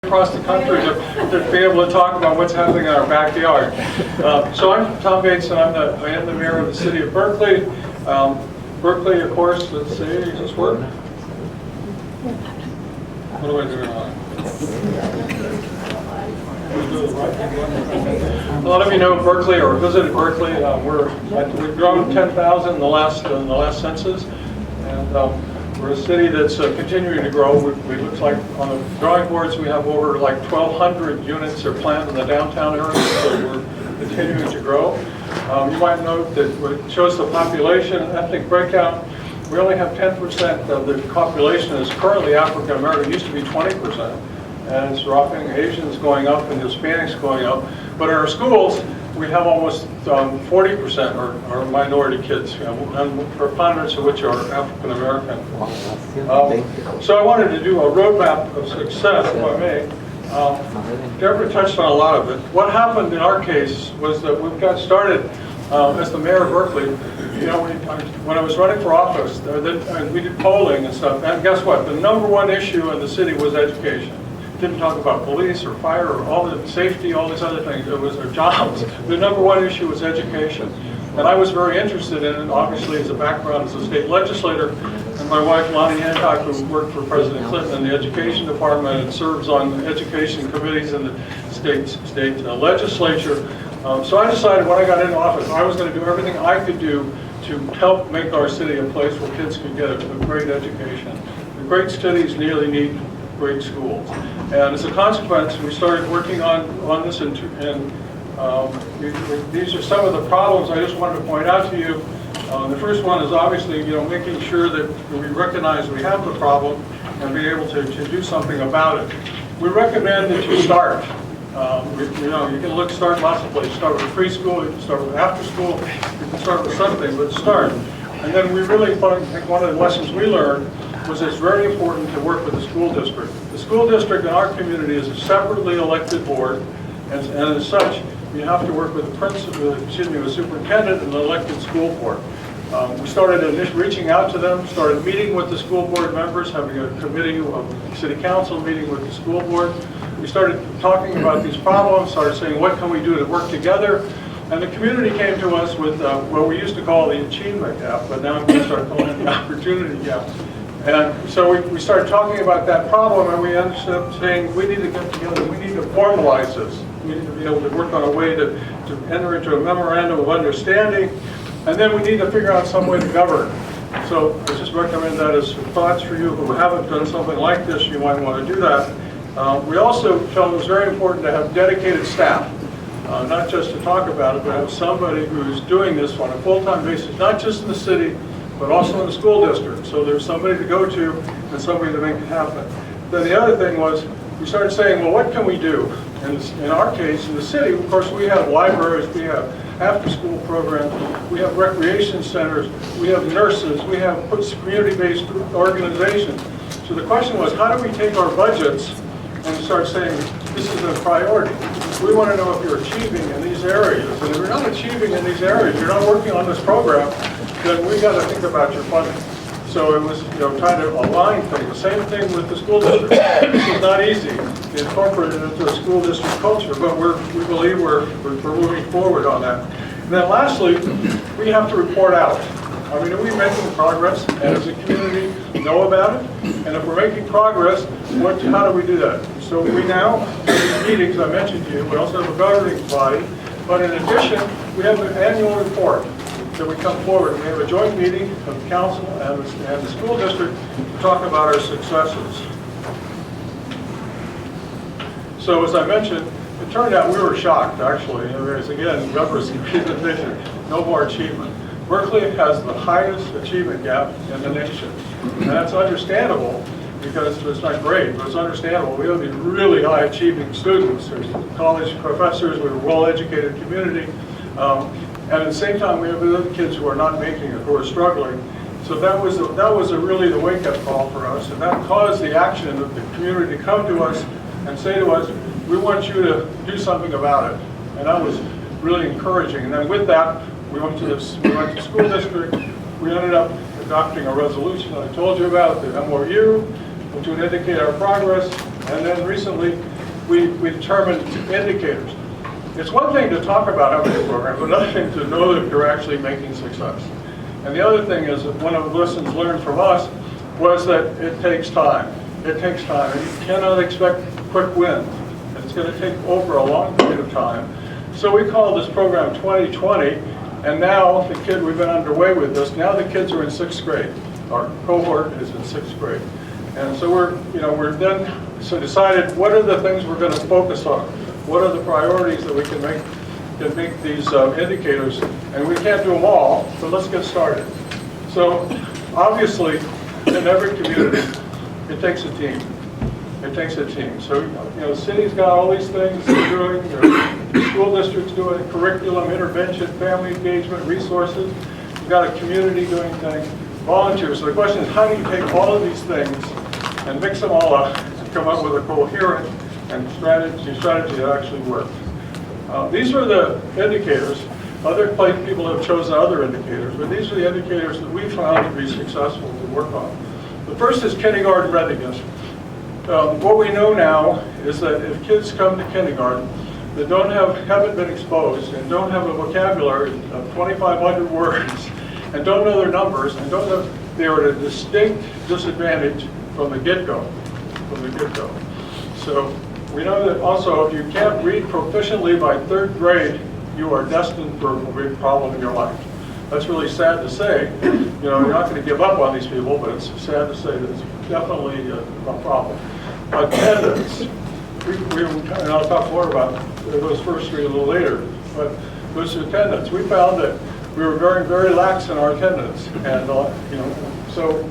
across the country to be able to talk about what's happening in our backyard. So I'm Tom Bates, and I am the mayor of the city of Berkeley. Berkeley, of course, let's see, does this work? What do I do now? A lot of you know Berkeley or visited Berkeley. We've grown 10,000 in the last census, and we're a city that's continuing to grow. We look like on the drawing boards we have over like 1,200 units are planned in the downtown area, so we're continuing to grow. You might note that it shows the population and ethnic breakdown. We only have 10% of the population is currently African American. It used to be 20%, and it's dropping. Asians going up and Hispanics going up. But in our schools, we have almost 40% are minority kids, and preponderance of which are African American. So I wanted to do a roadmap of success, if I may. Deborah touched on a lot of it. What happened in our case was that we got started as the mayor of Berkeley. You know, when I was running for office, we did polling and stuff, and guess what? The number one issue in the city was education. Didn't talk about police or fire or all the safety, all these other things. It was their jobs. The number one issue was education. And I was very interested in it, obviously, as a background as a state legislator. And my wife, Lonnie Hancock, who worked for President Clinton in the education department and serves on education committees in the state legislature. So I decided when I got into office, I was going to do everything I could do to help make our city a place where kids could get a great education. The great cities nearly need great schools. And as a consequence, we started working on this, and these are some of the problems I just wanted to point out to you. The first one is obviously, making sure that we recognize we have the problem and be able to do something about it. We recommend that you start. You can start lots of places. Start with preschool, you can start with after school, you can start with something, but start. And then we really think one of the lessons we learned was it's very important to work with the school district. The school district in our community is a separately elected board, and as such, you have to work with the superintendent and the elected school board. We started reaching out to them, started meeting with the school board members, having a committee of city council meeting with the school board. We started talking about these problems, started saying, what can we do to work together? And the community came to us with what we used to call the achievement gap, but now we start calling it the opportunity gap. And so we started talking about that problem, and we ended up saying, we need to get together, we need to formalize this. We need to be able to work on a way to enter into a memorandum of understanding, and then we need to figure out some way to govern. So I just recommend that as thoughts for you who haven't done something like this, you might want to do that. We also felt it was very important to have dedicated staff, not just to talk about it, but have somebody who's doing this on a full-time basis, not just in the city, but also in the school district. So there's somebody to go to and somebody to make it happen. Then the other thing was, we started saying, well, what can we do? And in our case, in the city, of course, we have libraries, we have after-school programs, we have recreation centers, we have nurses, we have community-based organizations. So the question was, how do we take our budgets and start saying, this is a priority? We want to know if you're achieving in these areas. And if you're not achieving in these areas, you're not working on this program, then we got to think about your funding. So it was, trying to align things. The same thing with the school district. This is not easy to incorporate it into a school district culture, but we believe we're moving forward on that. And then lastly, we have to report out. I mean, are we making progress? And as a community, know about it? And if we're making progress, how do we do that? So we now, in these meetings I mentioned to you, we also have a governing body, but in addition, we have an annual report that we come forward. We have a joint meeting of the council and the school district to talk about our successes. So as I mentioned, it turned out we were shocked, actually. There's, again, representation, no more achievement. Berkeley has the highest achievement gap in the nation. And that's understandable because it's not great, but it's understandable. We have these really high achieving students. There's college professors, we're a well-educated community. And at the same time, we have other kids who are not making it, who are struggling. So that was really the wake-up call for us, and that caused the action of the community to come to us and say to us, we want you to do something about it. And that was really encouraging. And then with that, we went to the school district. We ended up adopting a resolution that I told you about, the MOU, which would indicate our progress. And then recently, we determined indicators. It's one thing to talk about having a program, but another thing to know that you're actually making success. And the other thing is that one of the lessons learned from us was that it takes time. It takes time, and you cannot expect quick wins. It's going to take over a long period of time. So we call this program 2020, and now we've been underway with this. Now the kids are in 6th grade. Our cohort is in 6th grade. And so we're then decided what are the things we're going to focus on? What are the priorities that we can make these indicators? And we can't do them all, but let's get started. So obviously, in every community, it takes a team. It takes a team. So, the city's got all these things they're doing, the school district's doing curriculum, intervention, family engagement, resources. We've got a community doing things, volunteers. So the question is, how do you take all of these things and mix them all up and come up with a coherent and strategy that actually works? These are the indicators. Other people have chosen other indicators, but these are the indicators that we found to be successful to work on. The first is kindergarten readiness. What we know now is that if kids come to kindergarten that haven't been exposed and don't have a vocabulary of 2,500 words and don't know their numbers and don't know, they are at a distinct disadvantage from the get-go. So we know that also if you can't read proficiently by 3rd grade, you are destined for a big problem in your life. That's really sad to say. You're not going to give up on these people, but it's sad to say that it's definitely a problem. Attendance. And I'll talk more about those first 3 a little later. But those attendance. We found that we were very, very lax in our attendance, and so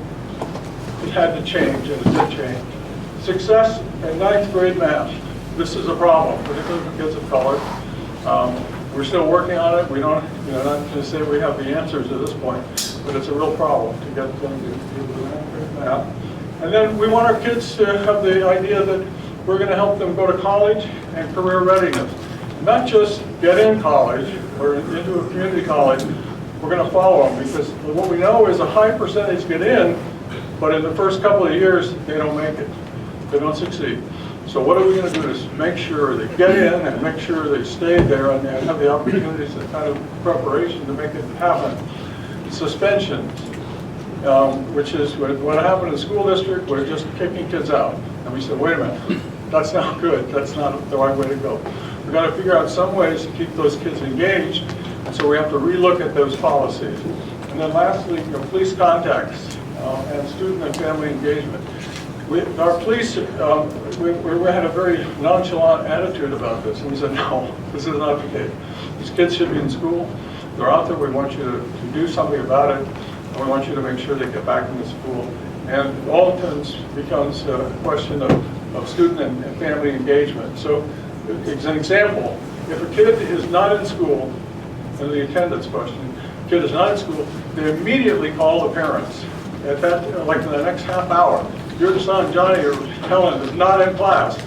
it had to change, and it did change. Success in 9th grade math. This is a problem, particularly for kids of color. We're still working on it. We don't, not to say we have the answers at this point, but it's a real problem to get them to do the 9th grade math. And then we want our kids to have the idea that we're going to help them go to college and career readiness. Not just get in college or into a community college, we're going to follow them, because what we know is a high percentage get in, but in the first couple of years, they don't make it. They don't succeed. So what are we going to do is make sure they get in and make sure they stay there and have the opportunities, the kind of preparation to make it happen. Suspensions, which is what happened in the school district, we're just kicking kids out. And we said, wait a minute, that's not good. That's not the right way to go. We've got to figure out some ways to keep those kids engaged, and so we have to relook at those policies. And then lastly, police contacts and student and family engagement. Our police, we had a very nonchalant attitude about this, and we said, no, this is not the case. These kids should be in school. They're out there. We want you to do something about it, and we want you to make sure they get back into school. And all it becomes a question of student and family engagement. So, as an example, if a kid is not in school, and the attendance question, kid is not in school, they immediately call the parents. At that, like in the next half hour, your son, Johnny, or Helen is not in class.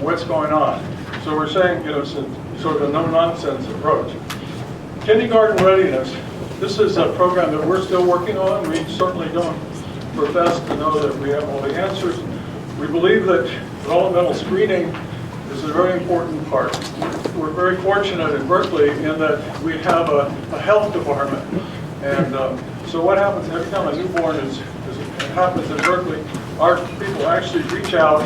What's going on? So we're saying, it's sort of a no-nonsense approach. Kindergarten readiness. This is a program that we're still working on. We certainly don't profess to know that we have all the answers. We believe that developmental screening is a very important part. We're very fortunate in Berkeley in that we have a health department. And so what happens every time a newborn happens in Berkeley, our people actually reach out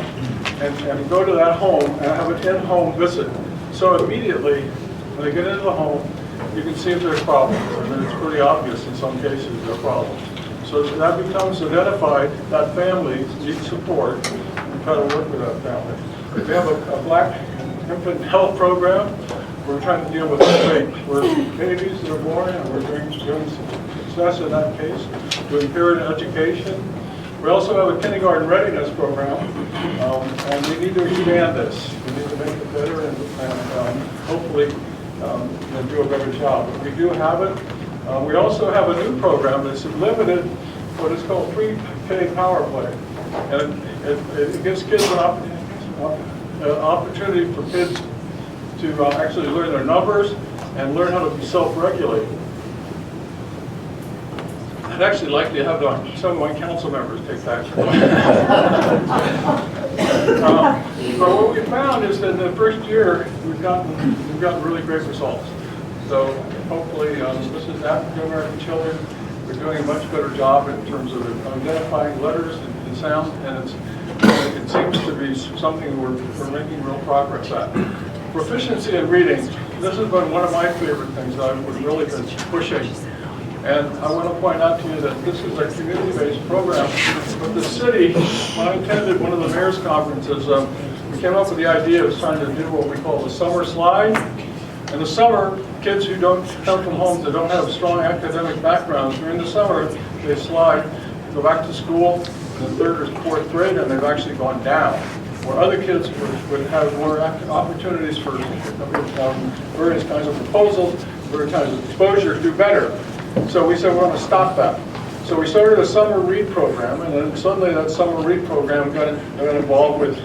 and go to that home and have an in-home visit. So immediately, when they get into the home, you can see if there's problems. I mean, it's pretty obvious in some cases there are problems. So that becomes identified, that family needs support, and try to work with that family. We have a Black infant health program. We're trying to deal with babies that are born, and we're doing success in that case, doing period education. We also have a kindergarten readiness program, and we need to expand this. We need to make it better and hopefully do a better job. But we do have it. We also have a new program that's limited, what is called pre-K power play. And it gives kids an opportunity for kids to actually learn their numbers and learn how to be self-regulated. I'd actually like to have some of my council members take that. But what we found is that in the first year, we've gotten really great results. So hopefully, this is African American children. We're doing a much better job in terms of identifying letters and sounds, and it seems to be something we're making real progress at. Proficiency in reading. This has been one of my favorite things that I've really been pushing. And I want to point out to you that this is a community-based program. But the city, when I attended one of the mayor's conferences, we came up with the idea of trying to do what we call the summer slide. In the summer, kids who don't come from homes that don't have strong academic backgrounds, during the summer, they slide, go back to school in the 3rd or 4th grade, and they've actually gone down. Where other kids would have more opportunities for various kinds of proposals, various kinds of exposure, do better. So we said we want to stop that. So we started a summer read program, and then suddenly that summer read program got involved with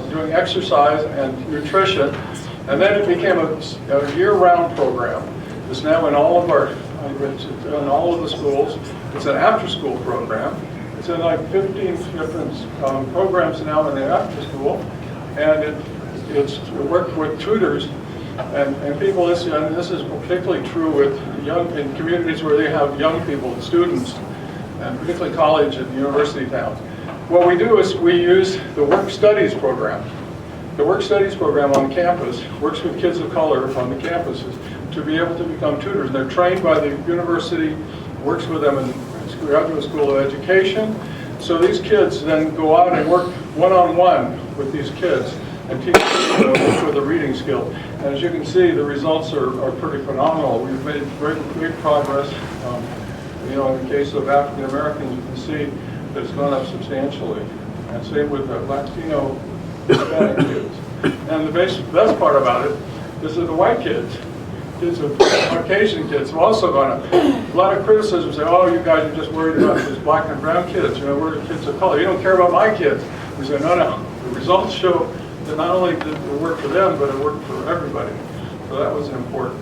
doing exercise and nutrition, and then it became a year-round program. It's now in all of the schools. It's an after-school program. It's in like 15 different programs now in the after-school, and it's worked with tutors. And people, this is particularly true with in communities where they have young people, students, and particularly college and university towns. What we do is we use the Work Studies program. The Work Studies program on campus works with kids of color on the campuses to be able to become tutors. They're trained by the university, works with them in Graduate School of Education. So these kids then go out and work one-on-one with these kids and teach them with a reading skill. And as you can see, the results are pretty phenomenal. We've made great progress. In the case of African Americans, you can see that it's gone up substantially. And same with Latino, Hispanic kids. And the best part about it is that the white kids of Caucasian kids have also gone up. A lot of criticism say, oh, you guys are just worried about these black and brown kids. We're kids of color. You don't care about my kids. We say, no. The results show that not only did it work for them, but it worked for everybody. So that was important.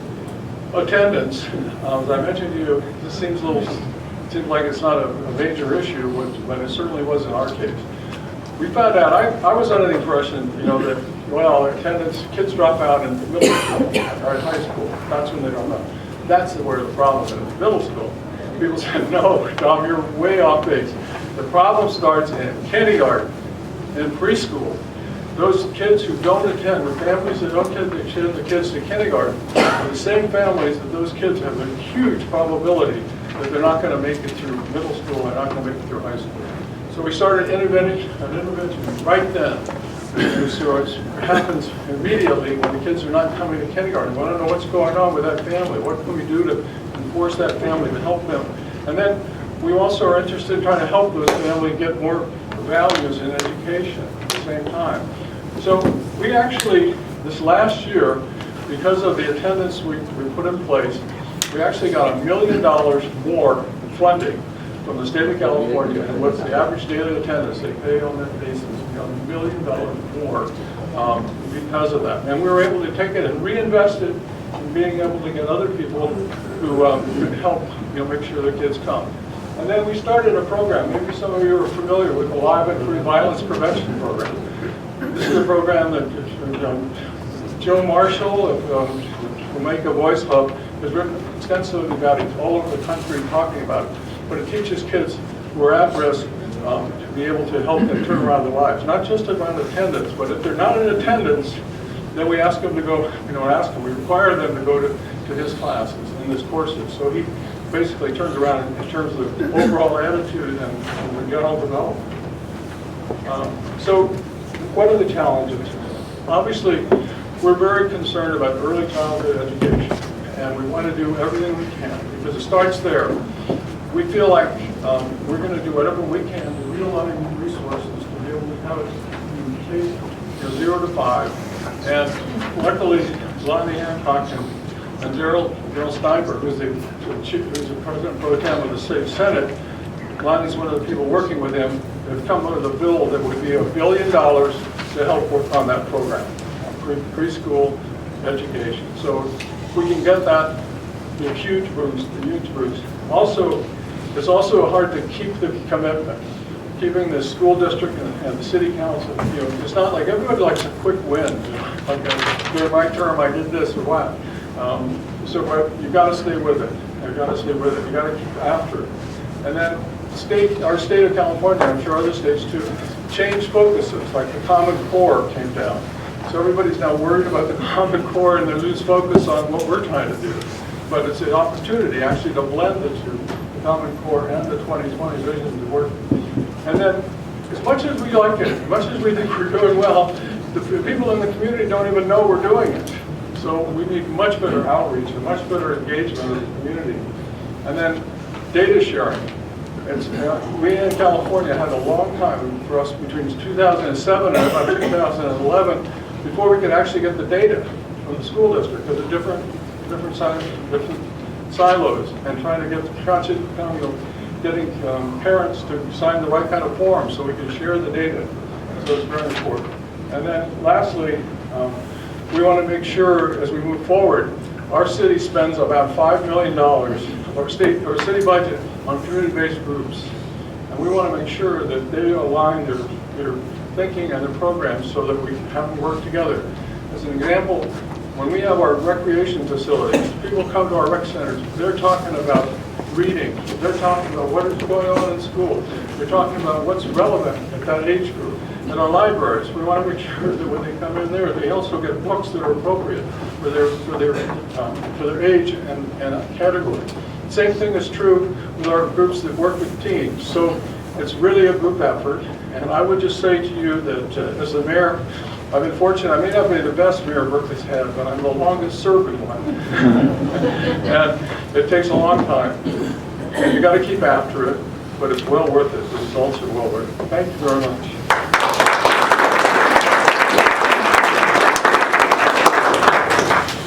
Attendance. As I mentioned to you, this seems like it's not a major issue, but it certainly was in our case. We found out, I was under the impression, that, well, attendance, kids drop out in middle school or in high school. That's when they don't know. That's where the problem is, middle school. People said, no, Tom, you're way off base. The problem starts in kindergarten, in preschool. Those kids who don't attend, the families that don't send the kids to kindergarten, are the same families that those kids have a huge probability that they're not going to make it through middle school, they're not going to make it through high school. So we started an intervention right then. So it happens immediately when the kids are not coming to kindergarten. We want to know what's going on with that family. What can we do to enforce that family, to help them? And then we also are interested in trying to help those families get more values in education at the same time. So we actually, this last year, because of the attendance we put in place, we actually got $1 million more in funding from the state of California, and what's the average daily attendance they pay on that basis. We got $1 million more because of that. And we were able to take it and reinvest it in being able to get other people who could help make sure their kids come. And then we started a program. Maybe some of you are familiar with the Live and Free Violence Prevention Program. This is a program that Joe Marshall of Omega Voice Hub has written extensively about it all over the country talking about it. But it teaches kids who are at risk to be able to help them turn around their lives. Not just around attendance, but if they're not in attendance, then we ask them to go, we require them to go to his classes and his courses. So he basically turns around in terms of the overall attitude and the general development. So what are the challenges? Obviously, we're very concerned about early childhood education, and we want to do everything we can because it starts there. We feel like we're going to do whatever we can to realign resources to be able to have it in K 0 to 5. And luckily, Lonnie Hancock and Gerald Steinberg, who's the president pro tem of the state senate, Lonnie's one of the people working with him, have come up with a bill that would be $1 billion to help work on that program, preschool education. So if we can get that, a huge boost, Also, it's also hard to keep the commitment. keeping the school district and the city council, it's not like everybody likes a quick win. Like during my term, I did this or what. But you got to stay with it. You got to stay with it. You got to keep after it. And then our state of California, I'm sure other states too, changed focuses. Like the Common Core came down. So everybody's now worried about the Common Core and they lose focus on what we're trying to do. But it's an opportunity actually to blend the two, the Common Core and the 2020 vision to work. And then, as much as we like it, as much as we think we're doing well, the people in the community don't even know we're doing it. So we need much better outreach and much better engagement with the community. And then data sharing. We in California had a long time for us between 2007 and about 2011 before we could actually get the data from the school district because of different silos and trying to get getting parents to sign the right kind of form so we can share the data. So it's very important. And then lastly, we want to make sure as we move forward, our city spends about $5 million of our city budget on community-based groups. And we want to make sure that they align their thinking and their programs so that we can have them work together. As an example, when we have our recreation facilities, people come to our rec centers, they're talking about reading, they're talking about what is going on in school, they're talking about what's relevant at that age group. In our libraries, we want to make sure that when they come in there, they also get books that are appropriate for their age and category. Same thing is true with our groups that work with teens. So it's really a group effort. And I would just say to you that as the mayor, I've been fortunate. I may not be the best mayor Berkeley's had, but I'm the longest serving one. And it takes a long time. And you got to keep after it, but it's well worth it. The results are well worth it. Thank you very much.